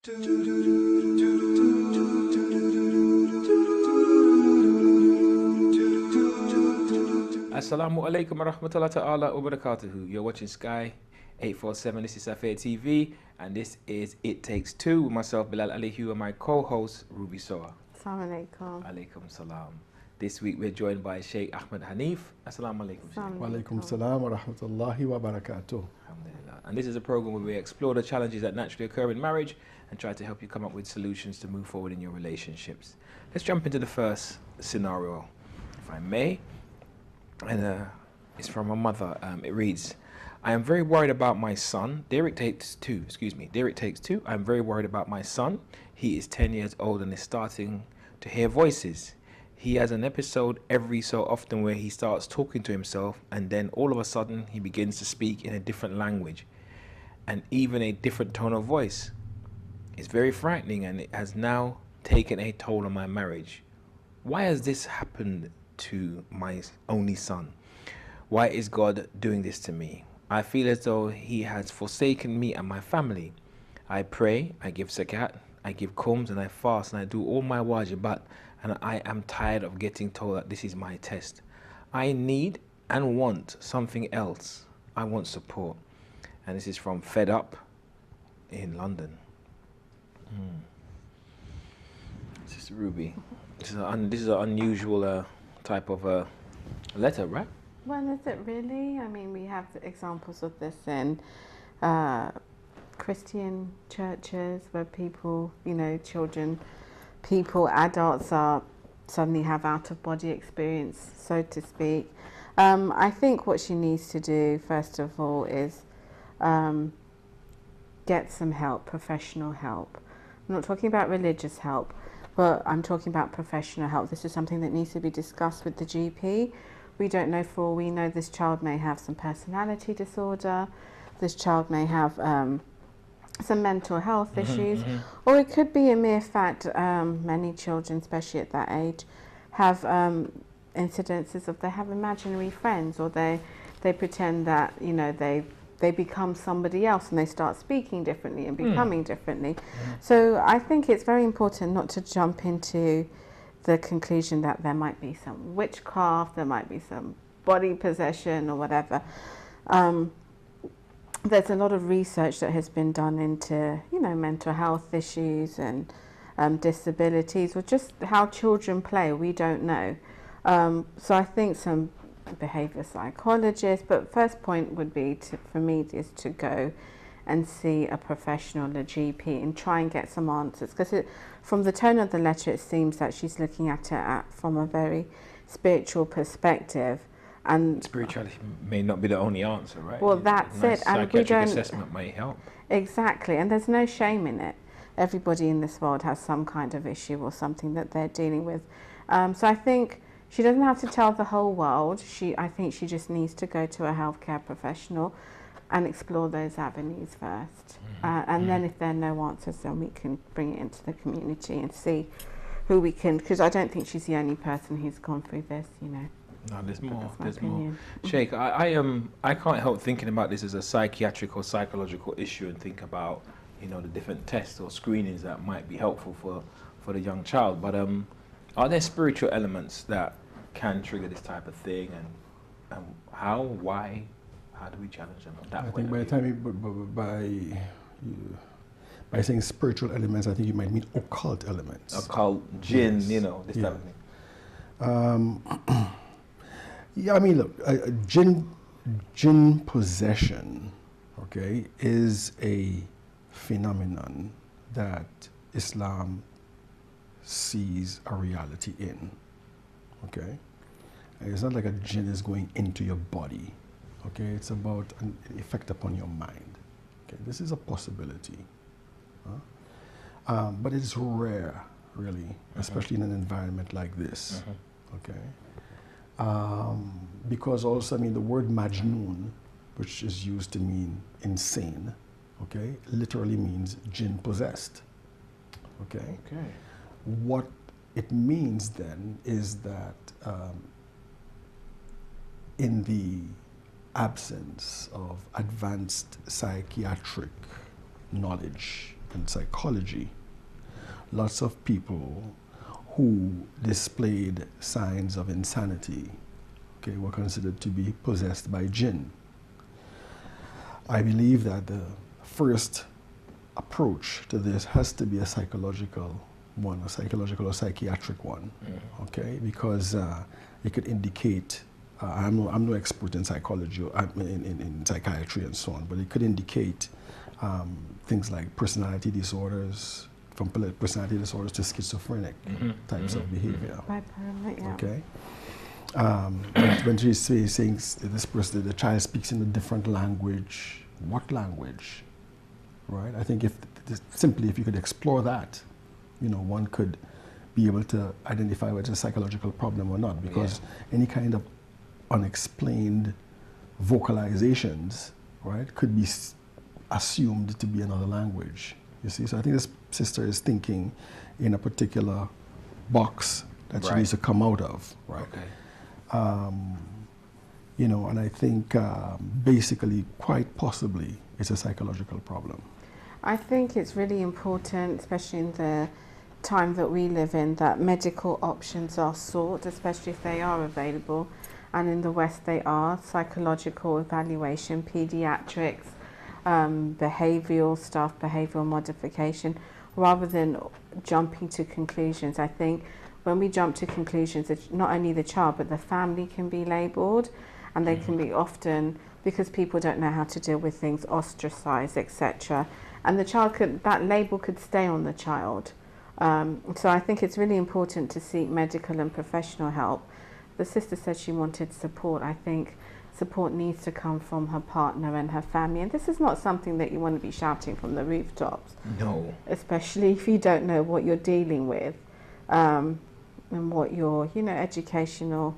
Assalamu alaikum wa rahmatullahi ta'ala wa barakatuhu. You're watching Sky 847. This is Safir TV, and this is It Takes Two with myself, Bilal Alihu, and my co-host, Ruby Soa. Assalamu alaikum. Alaikum salam. This week we're joined by Sheikh Ahmed Hanif. Assalamu alaikum. Assalamu Wa alaikum salam wa rahmatullahi wa barakatuh. Alhamdulillah. And this is a program where we explore the challenges that naturally occur in marriage and try to help you come up with solutions to move forward in your relationships. Let's jump into the first scenario, if I may. And it's from a mother. It reads, I am very worried about my son. Derek takes two. I am very worried about my son. He is 10 years old and is starting to hear voices. He has an episode every so often where he starts talking to himself, and then all of a sudden he begins to speak in a different language and even a different tone of voice. It's very frightening, and it has now taken a toll on my marriage. Why has this happened to my only son? Why is God doing this to me? I feel as though he has forsaken me and my family. I pray, I give zakat, I give khums, and I fast, and I do all my wajibat, and I am tired of getting told that this is my test. I need and want something else. I want support. And this is from Fed Up in London. This is Ruby. This is an unusual type of letter, right? Well, is it really? I mean, we have examples of this in Christian churches where people, children, adults are suddenly have out-of-body experience, so to speak. I think what she needs to do, first of all, is get some help, professional help. I'm not talking about religious help, but I'm talking about professional help. This is something that needs to be discussed with the GP. We don't know, for all we know, this child may have some personality disorder, this child may have some mental health issues, or it could be a mere fact, many children, especially at that age, have incidences of they have imaginary friends, or they pretend that, they become somebody else and they start speaking differently and becoming differently. So I think it's very important not to jump into the conclusion that there might be some witchcraft, there might be some body possession or whatever. There's a lot of research that has been done into, mental health issues and disabilities, or just how children play. We don't know. So I think some behavior psychologists, but first point would be for me is to go and see a professional, a GP, and try and get some answers, because from the tone of the letter it seems that she's looking at it from a very spiritual perspective, and Spirituality may not be the only answer, right? Well, that's it, and we don't. Assessment may help. Exactly, and there's no shame in it. Everybody in this world has some kind of issue or something that they're dealing with. So I think she doesn't have to tell the whole world. I think she just needs to go to a healthcare professional and explore those avenues first. And then if there are no answers, then we can bring it into the community and see who we can, because I don't think she's the only person who's gone through this, No, there's more. There's more. Sheikh, I can't help thinking about this as a psychiatric or psychological issue, and think about, the different tests or screenings that might be helpful for the young child. But are there spiritual elements that can trigger this type of thing, and how, why, how do we challenge them? I think by the time by saying spiritual elements, I think you might mean occult elements. Occult, jinn, Yes. This type of thing. Yeah, I mean, look, jinn possession, okay, is a phenomenon that Islam sees a reality in, okay? It's not like a jinn is going into your body, okay? It's about an effect upon your mind, okay? This is a possibility, but it's rare, really, especially in an environment like this, okay? Because also, the word majnoon, which is used to mean insane, okay, literally means jinn possessed, okay? What it means then is that in the absence of advanced psychiatric knowledge and psychology, lots of people who displayed signs of insanity, okay, were considered to be possessed by jinn. I believe that the first approach to this has to be a psychological one, a psychological or psychiatric one, okay, because it could indicate, I'm no expert in psychology or in psychiatry and so on, but it could indicate things like personality disorders, from personality disorders to schizophrenic types of behavior. Bipolar, Okay. When she's saying this person, the child speaks in a different language, what language, right? I think if you could explore that, one could be able to identify whether it's a psychological problem or not, because any kind of unexplained vocalizations, right, could be assumed to be another language. You see, so I think this sister is thinking in a particular box that she needs to come out of, right? Okay. And I think basically, quite possibly, it's a psychological problem. I think it's really important, especially in the time that we live in, that medical options are sought, especially if they are available. And in the West they are, psychological evaluation, pediatrics, behavioural stuff, behavioural modification, rather than jumping to conclusions. I think when we jump to conclusions, it's not only the child, but the family can be labelled, and they can be often, because people don't know how to deal with things, ostracised, etc. And the child that label could stay on the child. So I think it's really important to seek medical and professional help. The sister said she wanted support. I think support needs to come from her partner and her family. And this is not something that you want to be shouting from the rooftops. No. Especially if you don't know what you're dealing with, and what your, educational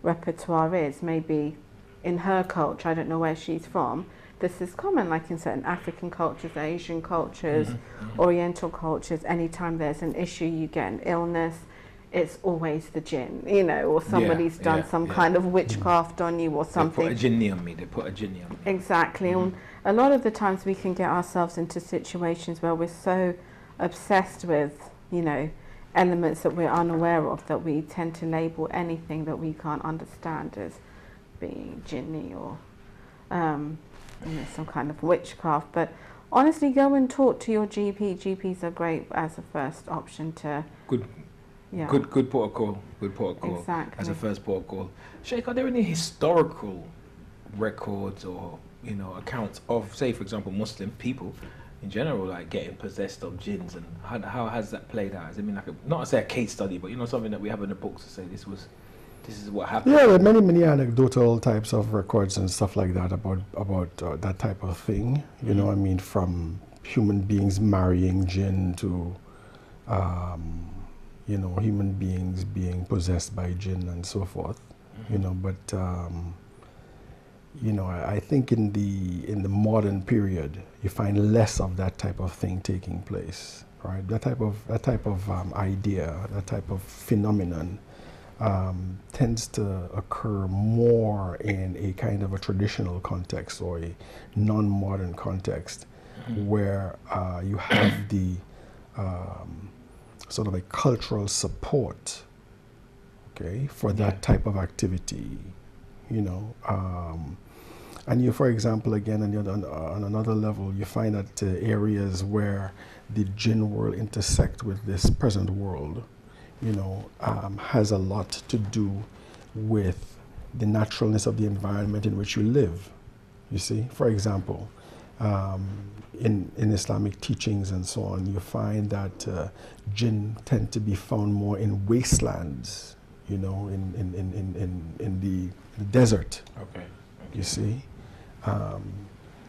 repertoire is. Maybe in her culture, I don't know where she's from, this is common, like in certain African cultures, Asian cultures, Oriental cultures. Anytime there's an issue, you get an illness, it's always the jinn, or somebody's done some kind of witchcraft on you or something. They put a jinni on me, Exactly. And a lot of the times we can get ourselves into situations where we're so obsessed with, elements that we're unaware of, that we tend to label anything that we can't understand as being jinni or some kind of witchcraft. But honestly, go and talk to your GP. GPs are great as a first option to... Good protocol. Exactly. As a first protocol. Sheikh, are there any historical records or accounts of, say, for example, Muslim people in general, like getting possessed of jinns, and how has that played out? I mean, like not to say a case study, but something that we have in the books to say this is what happened. Yeah, there are many anecdotal types of records and stuff like that about that type of thing. From human beings marrying jinn to human beings being possessed by jinn and so forth. I think in the modern period, you find less of that type of thing taking place, right? That type of idea, that type of phenomenon tends to occur more in a kind of a traditional context or a non-modern context, where you have the sort of a cultural support, okay, for that type of activity, and you, for example, again, on another level, you find that areas where the jinn world intersect with this present world, has a lot to do with the naturalness of the environment in which you live. You see, for example, in Islamic teachings and so on, you find that jinn tend to be found more in wastelands, in the desert. Okay. You see,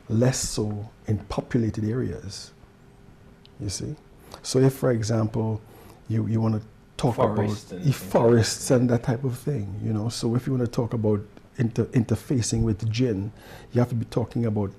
less so in populated areas. You see, so if, for example, you want to talk about forests and that type of thing, so if you want to talk about interfacing with jinn, you have to be talking about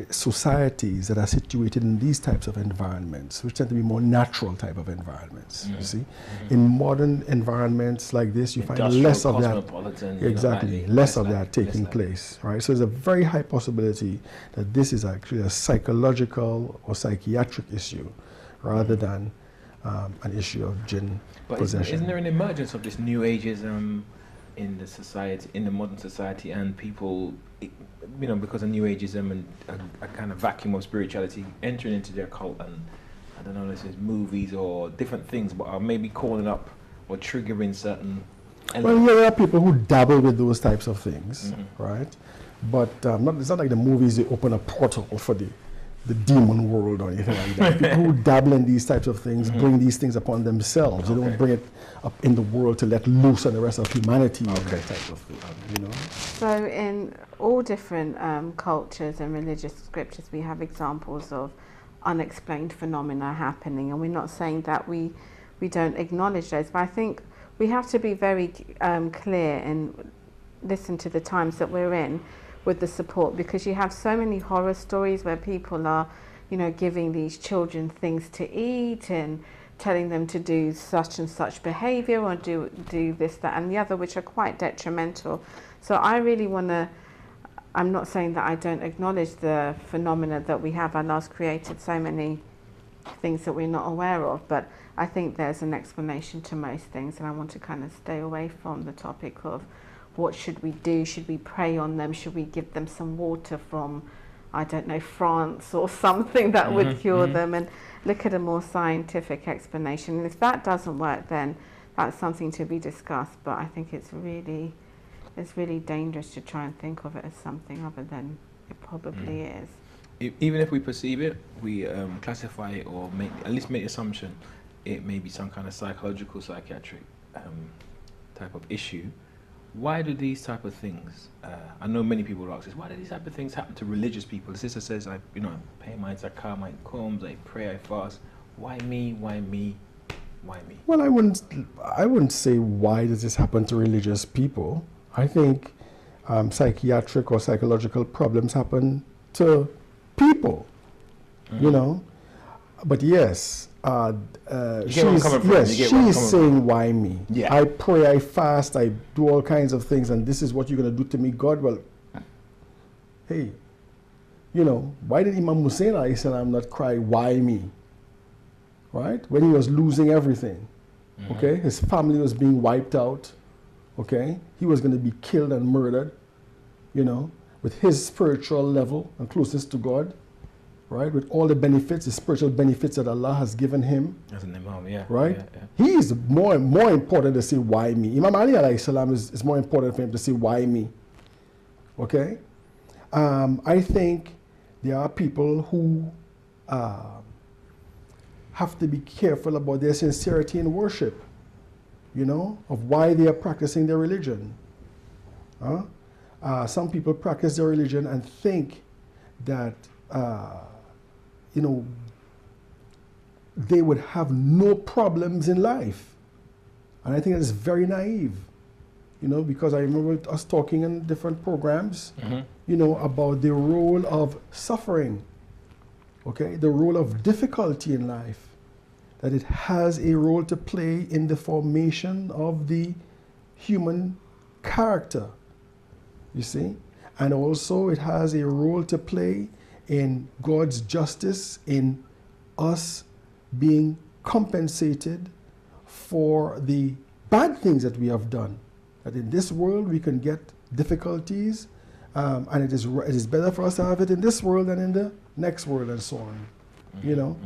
societies that are situated in these types of environments, which tend to be more natural type of environments, you see. In modern environments like this, you find less of that, exactly, less of that taking place, right? So there's a very high possibility that this is actually a psychological or psychiatric issue rather than an issue of jinn possession. Isn't there an emergence of this new ageism in the society, in the modern society, and people, you know, because of new ageism and a kind of vacuum of spirituality entering into their cult, and I don't know, this is movies or different things, but are maybe calling up or triggering certain elements. Well, there are people who dabble with those types of things, right? But it's not like the movies, they open a portal for the demon world or anything like that. People who dabble in these types of things bring these things upon themselves. They don't bring it up in the world to let loose on the rest of humanity. That type of thing, you know. So in all different cultures and religious scriptures, we have examples of unexplained phenomena happening, and we're not saying that we don't acknowledge those, but I think we have to be very clear and listen to the times that we're in with the support, because you have so many horror stories where people are, you know, giving these children things to eat and telling them to do such and such behavior or do this, that and the other, which are quite detrimental. So I really want to, I'm not saying that I don't acknowledge the phenomena that we have. Allah's created so many things that we're not aware of, but I think there's an explanation to most things, and I want to kind of stay away from the topic of what should we do? Should we pray on them? Should we give them some water from, I don't know, France or something that would cure them, and look at a more scientific explanation? And if that doesn't work, then that's something to be discussed. But I think it's really dangerous to try and think of it as something other than it probably is. Even if we perceive it, we classify it or at least make the assumption it may be some kind of psychological, psychiatric type of issue. Why do these type of things, I know many people will ask this, why do these type of things happen to religious people? The sister says, I pay my zakah, my combs, I pray, I fast. Why me? Why me? Why me? Well, I wouldn't say why does this happen to religious people. I think psychiatric or psychological problems happen to people, you know. But yes, she's saying, why me? Yeah. I pray, I fast, I do all kinds of things, and this is what you're going to do to me, God? Well, hey, you know, why did Imam Hussein alayhi salam not cry, why me? Right? When he was losing everything, okay? His family was being wiped out, okay? He was going to be killed and murdered, you know, with his spiritual level and closeness to God. Right, with all the benefits, the spiritual benefits that Allah has given him. As an Imam, yeah. Right? Yeah, yeah. He is more important to say, why me? Imam Ali alayhi salam is more important for him to say, why me? Okay? I think there are people who have to be careful about their sincerity in worship, you know, of why they are practicing their religion. Some people practice their religion and think that you know, they would have no problems in life. And I think that is very naive, you know, because I remember us talking in different programs, you know, about the role of suffering, okay, the role of difficulty in life, that it has a role to play in the formation of the human character, you see, and also it has a role to play in God's justice, in us being compensated for the bad things that we have done. That in this world we can get difficulties, and it is better for us to have it in this world than in the next world, and so on. You know,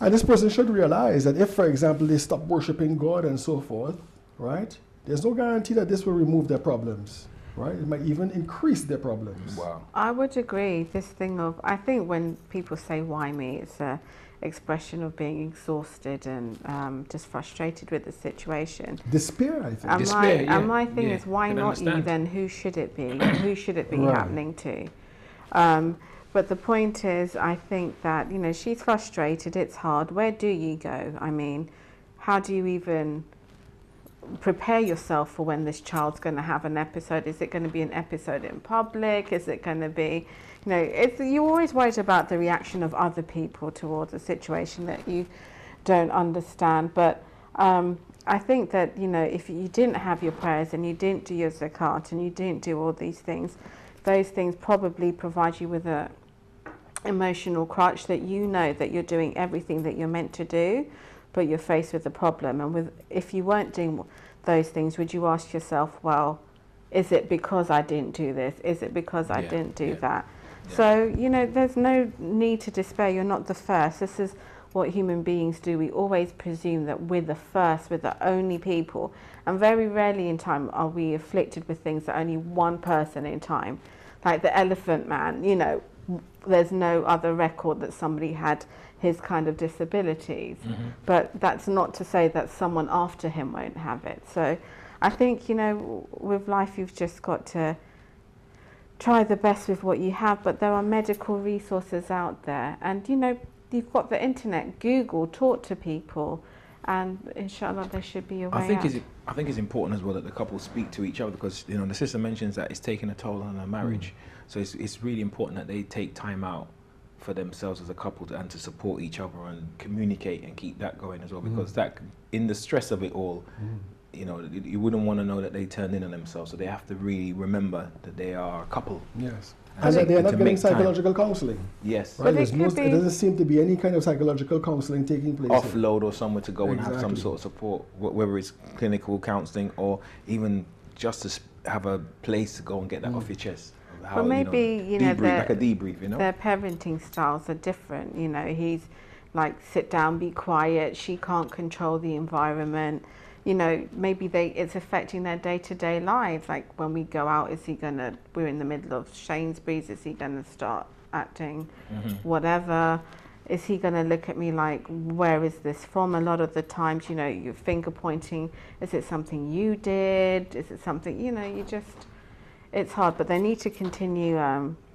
and this person should realize that if, for example, they stop worshiping God and so forth, right? There's no guarantee that this will remove their problems. Right? It might even increase their problems. Wow. I would agree. This thing of, I think when people say why me, it's a expression of being exhausted and just frustrated with the situation. Despair, I think. And my thing is, why not you? Then who should it be? Who should it be happening to? But the point is, I think that, you know, she's frustrated, it's hard. Where do you go? I mean, how do you even, prepare yourself for when this child's going to have an episode. Is it going to be an episode in public? Is it going to be, you're always worried about the reaction of other people towards a situation that you don't understand. But I think that, if you didn't have your prayers and you didn't do your zakat and you didn't do all these things, those things probably provide you with a emotional crutch that that you're doing everything that you're meant to do, but you're faced with a problem. And if you weren't doing those things, would you ask yourself, well, is it because I didn't do this? Is it because I didn't do that? Yeah. So, there's no need to despair. You're not the first. This is what human beings do. We always presume that we're the first, we're the only people. And very rarely in time are we afflicted with things that only one person in time. Like the Elephant Man, there's no other record that somebody had his kind of disabilities. Mm-hmm. But that's not to say that someone after him won't have it. So I think, with life you've just got to try the best with what you have, but there are medical resources out there. And, you've got the internet, Google, talk to people, and inshallah there should be a way out. I think it's important as well that the couple speak to each other, because the sister mentions that it's taking a toll on their marriage. So it's really important that they take time out for themselves as a couple and to support each other and communicate and keep that going as well, because that, in the stress of it all, you wouldn't want to know that they turned in on themselves. So they have to really remember that they are a couple. Yes. And that they are not getting psychological counseling. Yes. Right? There doesn't seem to be any kind of psychological counseling taking place. Offload or somewhere to go and have some sort of support, whether it's clinical counseling or even just to have a place to go and get that off your chest. Well, maybe, like a debrief, their parenting styles are different. He's like, sit down, be quiet. She can't control the environment. Maybe it's affecting their day-to-day lives. Like when we go out, we're in the middle of Sainsbury's, is he gonna start acting whatever? Is he gonna look at me like, where is this from? A lot of the times, you're finger pointing. Is it something you did? Is it something, it's hard, but they need to continue.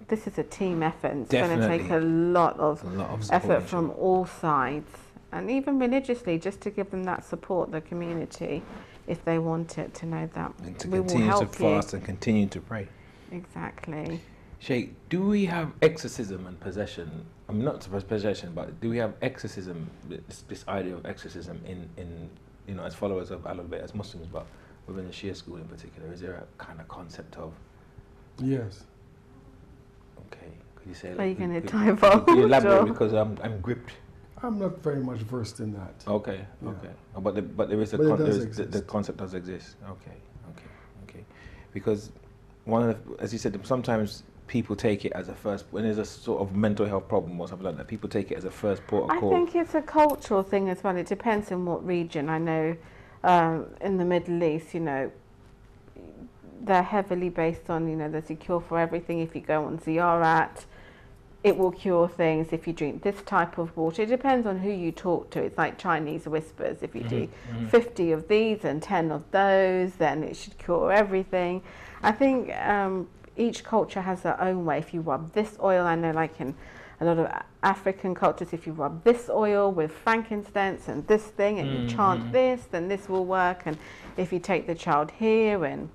This is a team effort. It's going to take a lot of effort from all sides. And even religiously, just to give them that support, the community, if they want it, to know that and to we continue will help to fast and continue to pray. Exactly. Sheikh, do we have exorcism and possession? I mean, not possession, but do we have exorcism? This idea of exorcism in as followers of Ahlul Bayt, as Muslims, but within the Shia school in particular, is there a kind of concept of? Yes. Okay. Could you say? Are you going to divulge? Could you elaborate, because I'm gripped. I'm not very much versed in that. Okay, yeah. Okay. But there is the concept does exist. Okay. Because as you said, sometimes people take it as a first, when there's a sort of mental health problem or something like that, people take it as a first port of call. I think it's a cultural thing as well. It depends on what region. I know in the Middle East, they're heavily based on, there's a cure for everything. If you go on ziyarat, it will cure things. If you drink this type of water, it depends on who you talk to. It's like Chinese whispers. If you do 50 of these and 10 of those, then it should cure everything. I think each culture has their own way. If you rub this oil, I know like in a lot of African cultures, if you rub this oil with frankincense and this thing and you chant this, then this will work. And if you take the child here and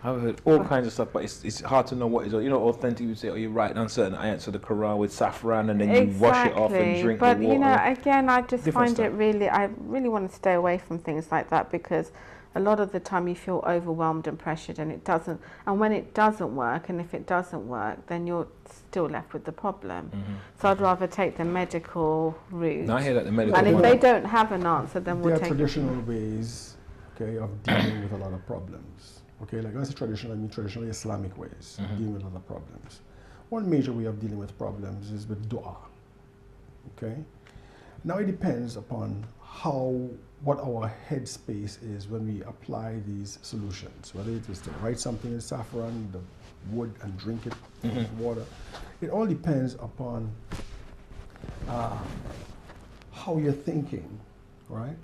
I've heard all kinds of stuff, but it's hard to know what is, authentic. You say, you write down certain ayats of the Quran with saffron and then you wash it off and drink the water. But, again, I just find it I really want to stay away from things like that, because a lot of the time you feel overwhelmed and pressured and it doesn't. And when it doesn't work, and if it doesn't work, then you're still left with the problem. So I'd rather take the medical route. No, I hear that, the medical And if they don't have an answer, then we'll take There are traditional ways, of dealing with a lot of problems. Okay, like when I say traditional, I mean traditional Islamic ways of dealing with other problems. One major way of dealing with problems is with dua. Okay? Now it depends upon what our headspace is when we apply these solutions, whether it is to write something in saffron, the wood, and drink it with water. It all depends upon how you're thinking, right?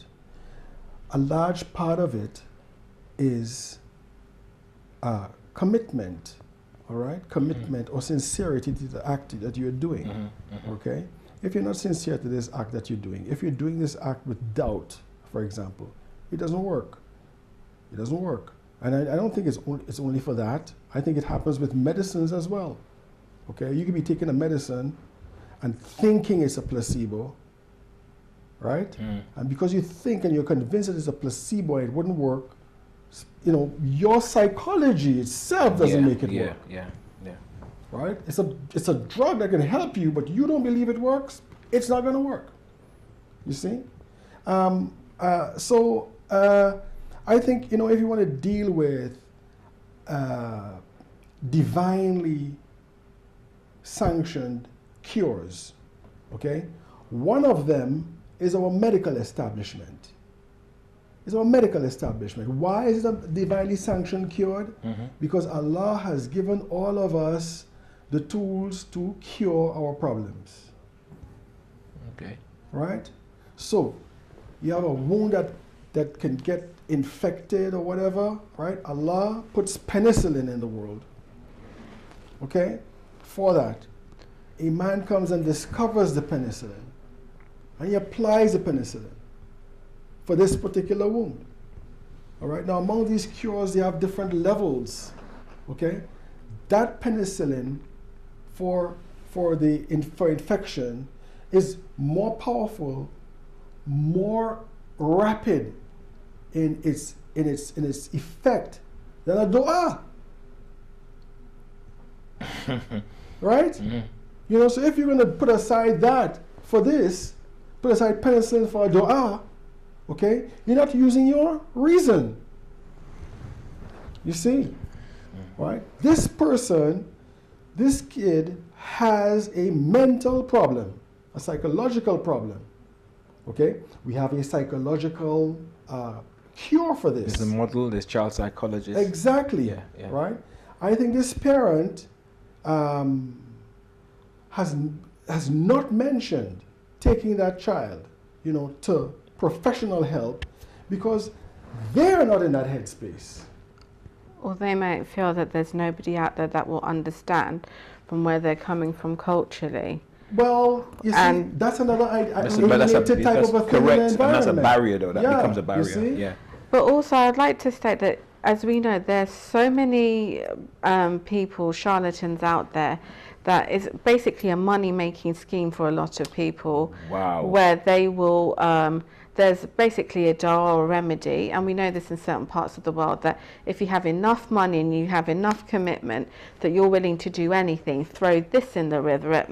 A large part of it is commitment, all right? Commitment or sincerity to the act that you're doing, okay? If you're not sincere to this act that you're doing, if you're doing this act with doubt, for example, it doesn't work, It doesn't work. And I don't think it's only for that. I think it happens with medicines as well. Okay, you could be taking a medicine and thinking it's a placebo, right? And because you think and you're convinced that it's a placebo and it wouldn't work, you know, your psychology itself doesn't make it work. Yeah. Right? It's a drug that can help you, but you don't believe it works, it's not going to work. You see? I think, you know, if you want to deal with divinely sanctioned cures, okay, one of them is our medical establishment. It's our medical establishment. Why is it divinely sanctioned cured? Because Allah has given all of us the tools to cure our problems. Okay. Right? So, you have a wound that can get infected or whatever, right? Allah puts penicillin in the world. Okay? For that. A man comes and discovers the penicillin. And he applies the penicillin for this particular wound. All right? Now, among these cures, they have different levels. Okay? That penicillin for infection is more powerful, more rapid in its effect than a dua. Right? You know, so if you're going to put aside that for this, put aside penicillin for a dua, okay, you're not using your reason. You see? Right? This person, this kid has a mental problem, a psychological problem. Okay? We have a psychological cure for this. There's a model, there's child psychologists. Exactly. Yeah. Right? I think this parent has not mentioned taking that child, you know, to professional help because they're not in that headspace. Or they might feel that there's nobody out there that will understand from where they're coming from culturally. Well, you see, that's another type of a thing correct, in the and that's a barrier, though. That becomes a barrier. You see? Yeah. But also, I'd like to state that, as we know, there's so many people, charlatans out there, that is basically a money-making scheme for a lot of people. Wow. Where they will, there's basically a dua or remedy, and we know this in certain parts of the world, that if you have enough money and you have enough commitment, that you're willing to do anything. Throw this in the river,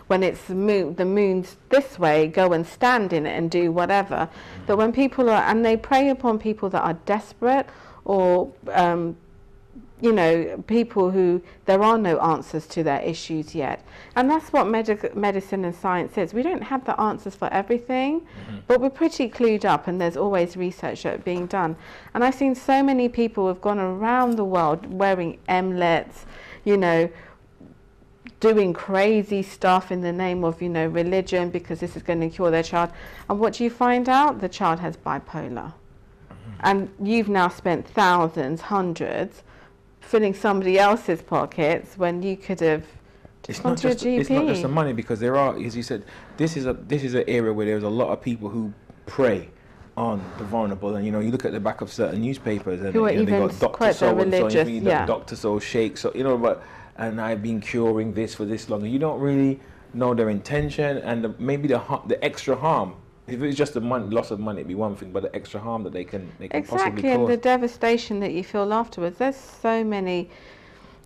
when it's the moon's this way, go and stand in it and do whatever. That when people are, and they prey upon people that are desperate, or you know, people who there are no answers to their issues yet. And that's what medicine and science is. We don't have the answers for everything, but we're pretty clued up, and there's always research that's being done. And I've seen so many people who have gone around the world wearing emlets, you know, doing crazy stuff in the name of, you know, religion, because this is going to cure their child. And what do you find out? The child has bipolar. And you've now spent thousands, hundreds, filling somebody else's pockets when you could have just gone to a GP. It's not just the money, because there are, as you said, this is an area where there's a lot of people who prey on the vulnerable, and you know, you look at the back of certain newspapers and who they got Dr. So and so, and Dr. So Sheikh, so you know, and I've been curing this for this long, and you don't really know their intention and maybe the extra harm. If it's just the loss of money, it'd be one thing, but the extra harm that they can possibly cause. Exactly, and the devastation that you feel afterwards. There's so many,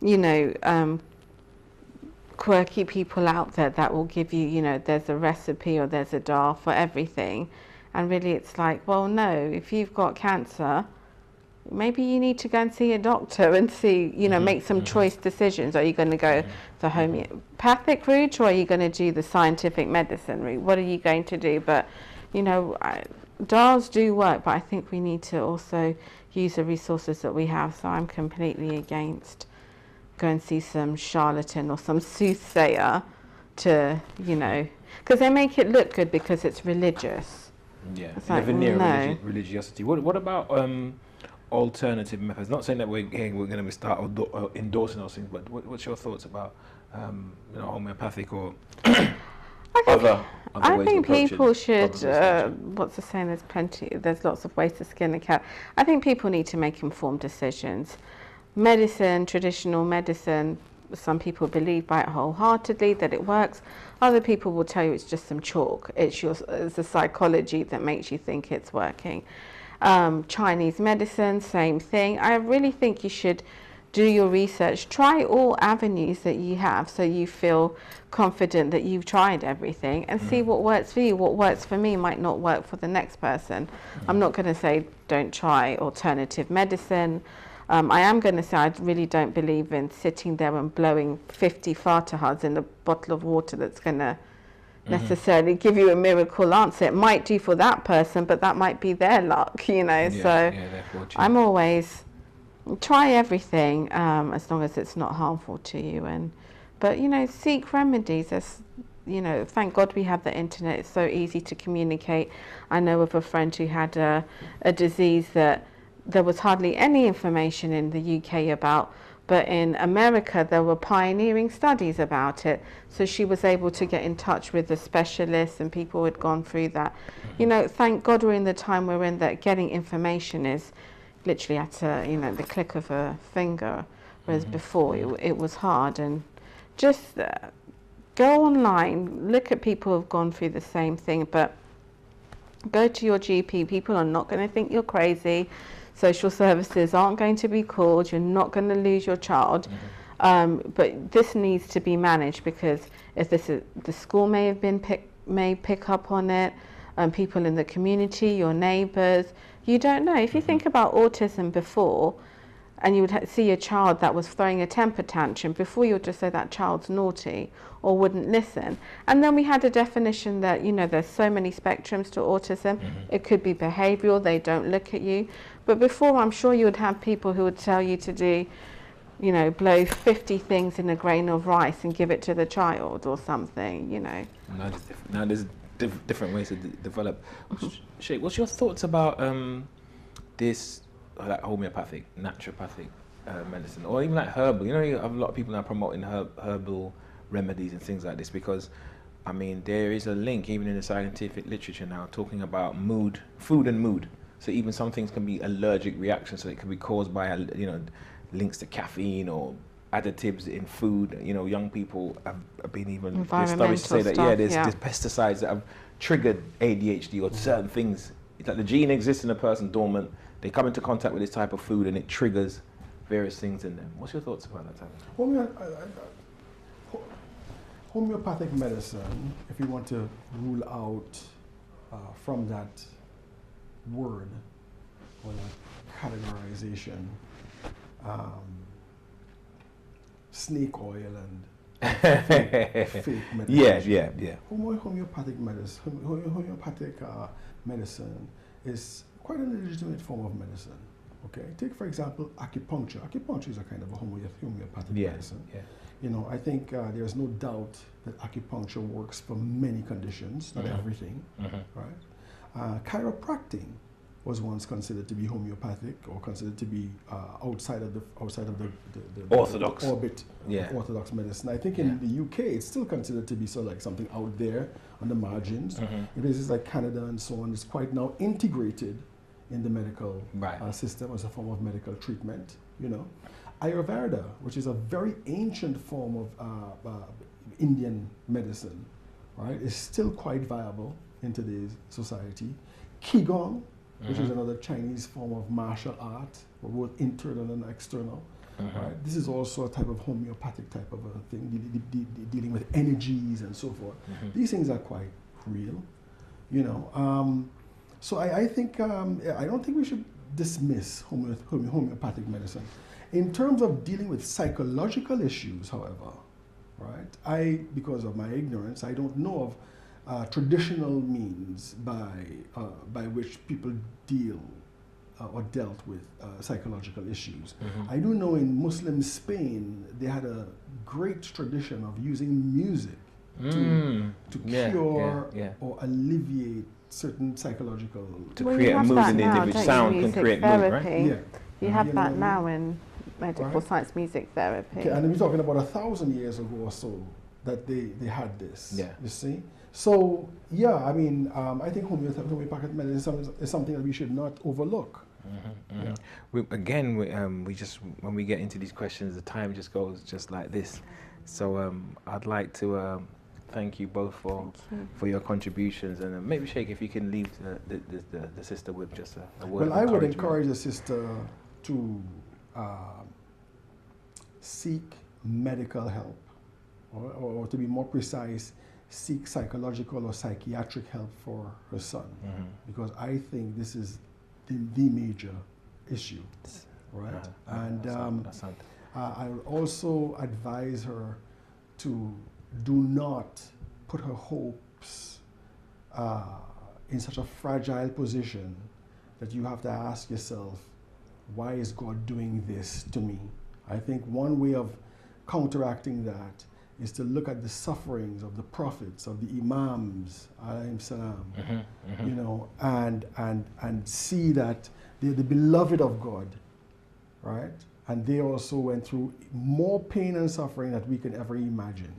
you know, quirky people out there that will give you, you know, there's a recipe or there's a dua for everything. And really it's like, well, no, if you've got cancer, maybe you need to go and see a doctor and see, you know, make some choice decisions. Are you going to go the homeopathic route, or are you going to do the scientific medicine route? What are you going to do? But, you know, DARs do work, but I think we need to also use the resources that we have. So I'm completely against go and see some charlatan or some soothsayer to, you know, because they make it look good because it's religious. Yeah, it's the like, veneer no. of religiosity. What about alternative methods? Not saying that we're going to start endorsing those things, but what's your thoughts about you know, homeopathic or I think people should, problems what's the saying, there's lots of ways to skin a cat. I think people need to make informed decisions. Medicine, traditional medicine, some people believe by it wholeheartedly that it works. Other people will tell you it's just some chalk. It's the psychology that makes you think it's working. Chinese medicine, same thing. I really think you should do your research. Try all avenues that you have so you feel confident that you've tried everything and see what works for you. What works for me might not work for the next person. I'm not going to say don't try alternative medicine. I am going to say I really don't believe in sitting there and blowing 50 Fatihas in a bottle of water that's going to necessarily give you a miracle answer. It might do for that person, but that might be their luck, you know. I'm always try everything as long as it's not harmful to you. But you know, seek remedies. You know, thank God we have the internet. It's so easy to communicate. I know of a friend who had a disease that there was hardly any information in the UK about, but in America there were pioneering studies about it. So she was able to get in touch with the specialists and people who had gone through that. You know, thank God we're in the time we're in that getting information is literally at the click of a finger, whereas before it was hard. And just go online, look at people who've gone through the same thing, but go to your GP. People are not going to think you're crazy. Social services aren't going to be called. You're not going to lose your child. But this needs to be managed, because if the school may pick up on it, people in the community, your neighbours, you don't know. If you think about autism before, and you would see a child that was throwing a temper tantrum, before you would just say that child's naughty or wouldn't listen. And then we had a definition that, you know, there's so many spectrums to autism. It could be behavioural, they don't look at you. But before, I'm sure you would have people who would tell you to do, you know, blow 50 things in a grain of rice and give it to the child or something, you know. Now there's different ways to develop. Sheikh, what's your thoughts about this, like homeopathic, naturopathic medicine, or even like herbal? You know, you have a lot of people now promoting herbal remedies and things like this, because I mean there is a link even in the scientific literature now talking about food and mood. So even some things can be allergic reactions, so it can be caused by links to caffeine or additives in food. You know, young people have been even, there's studies to say that there's pesticides that have triggered ADHD or certain things. It's like the gene exists in a person dormant. They come into contact with this type of food and it triggers various things in them. What's your thoughts about that type of thing? Homeopathic medicine, if you want to rule out from that word or that categorization, snake oil and fake medication. Yeah. Homeopathic medicine is quite a legitimate form of medicine. Okay, take for example acupuncture. Acupuncture is a kind of a homeopathic medicine. Yeah. You know, I think there's no doubt that acupuncture works for many conditions, not everything, right? Chiropractic was once considered to be homeopathic, or considered to be outside of the orthodox orbit of orthodox medicine. I think in the UK it's still considered to be sort of like something out there on the margins. In places like Canada and so on, it's quite now integrated in the medical system as a form of medical treatment. You know, Ayurveda, which is a very ancient form of Indian medicine, right, is still quite viable in today's society. Qigong, which is another Chinese form of martial art, both internal and external. Right? This is also a type of homeopathic type of a thing, dealing with energies and so forth. These things are quite real, you know. So I think I don't think we should dismiss homeopathic medicine. In terms of dealing with psychological issues, however, right? Because of my ignorance, I don't know of traditional means by which people deal or dealt with psychological issues. I do know in Muslim Spain they had a great tradition of using music to cure or alleviate certain psychological... To create a mood in the individual. Sound can create mood, right? Yeah. You have that now in medical science, music therapy. Okay, and we're talking about 1,000 years ago or so that they had this, you see? So, yeah, I mean, I think homeopathic medicine is something that we should not overlook. Yeah. We just, when we get into these questions, the time just goes just like this. So I'd like to thank you both for your contributions, and maybe Sheikh, if you can leave the sister with just a word. Well, I would encourage the sister to seek medical help, or to be more precise, seek psychological or psychiatric help for her son, because I think this is the major issue, right? I would also advise her to do not put her hopes in such a fragile position that you have to ask yourself, why is God doing this to me? I think one way of counteracting that is to look at the sufferings of the prophets, of the imams, alayhim salam, you know, and see that they're the beloved of God, right? And they also went through more pain and suffering that we can ever imagine.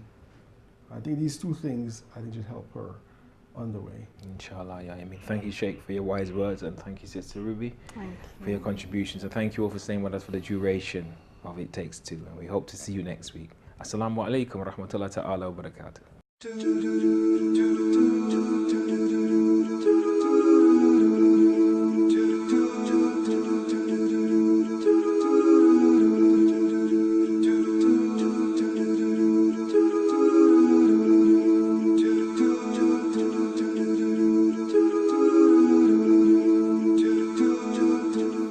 I think these two things, I think, should help her on the way. Inshallah, yeah. I mean, thank you, Sheikh, for your wise words, and thank you, Sister Ruby, for your contributions. And thank you all for staying with us for the duration of It Takes Two. And we hope to see you next week. Assalamu alaikum wa rahmatullahi ta'ala wa barakatuh.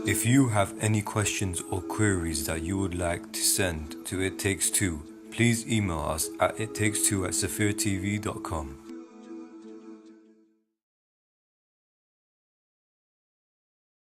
If you have any questions or queries that you would like to send to It Takes Two, please email us at ittakes2@safirtv.com.